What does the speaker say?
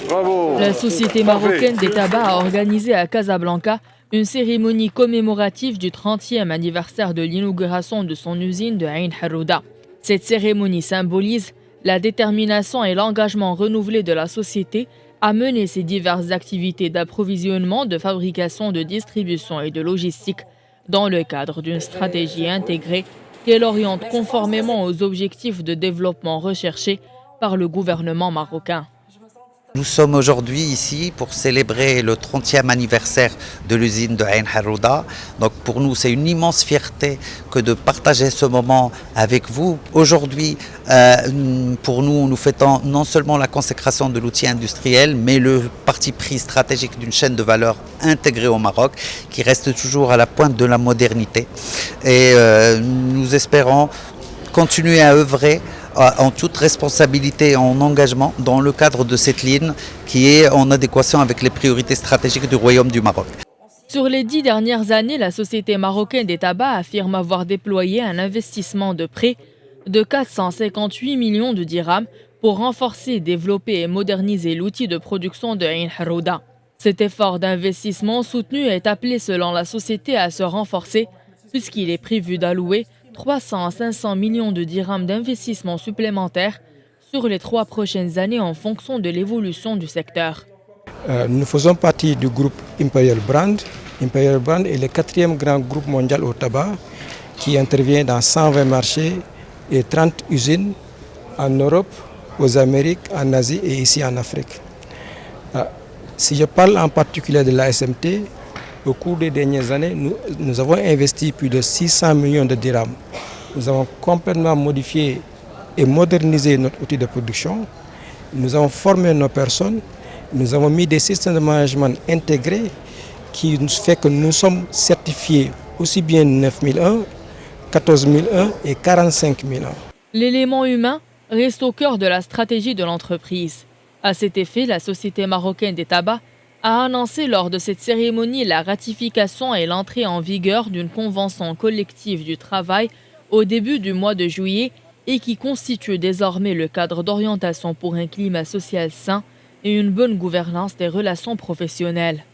Bravo. La Société marocaine des tabacs a organisé à Casablanca une cérémonie commémorative du 30e anniversaire de l'inauguration de son usine de Ain Harouda. Cette cérémonie symbolise la détermination et l'engagement renouvelé de la société à mener ses diverses activités d'approvisionnement, de fabrication, de distribution et de logistique dans le cadre d'une stratégie intégrée qu'elle oriente conformément aux objectifs de développement recherchés par le gouvernement marocain. Nous sommes aujourd'hui ici pour célébrer le 30e anniversaire de l'usine de Ain Harouda. Donc pour nous, c'est une immense fierté que de partager ce moment avec vous. Aujourd'hui, pour nous fêtons non seulement la consécration de l'outil industriel, mais le parti pris stratégique d'une chaîne de valeur intégrée au Maroc, qui reste toujours à la pointe de la modernité. Et nous espérons continuer à œuvrer en toute responsabilité et en engagement dans le cadre de cette ligne qui est en adéquation avec les priorités stratégiques du Royaume du Maroc. Sur les 10 dernières années, la Société marocaine des tabacs affirme avoir déployé un investissement de près de 458 millions de dirhams pour renforcer, développer et moderniser l'outil de production de Ain Harouda. Cet effort d'investissement soutenu est appelé selon la société à se renforcer puisqu'il est prévu d'allouer 300 à 500 millions de dirhams d'investissement supplémentaires sur les 3 prochaines années en fonction de l'évolution du secteur. Nous faisons partie du groupe Imperial Brand. Imperial Brand est le 4e grand groupe mondial au tabac qui intervient dans 120 marchés et 30 usines en Europe, aux Amériques, en Asie et ici en Afrique. Si je parle en particulier de la SMT, au cours des dernières années, nous avons investi plus de 600 millions de dirhams. Nous avons complètement modifié et modernisé notre outil de production. Nous avons formé nos personnes. Nous avons mis des systèmes de management intégrés qui fait que nous sommes certifiés aussi bien 9001, 14001 et 45001. L'élément humain reste au cœur de la stratégie de l'entreprise. À cet effet, la Société marocaine des tabacs a annoncé lors de cette cérémonie la ratification et l'entrée en vigueur d'une convention collective du travail au début du mois de juillet et qui constitue désormais le cadre d'orientation pour un climat social sain et une bonne gouvernance des relations professionnelles.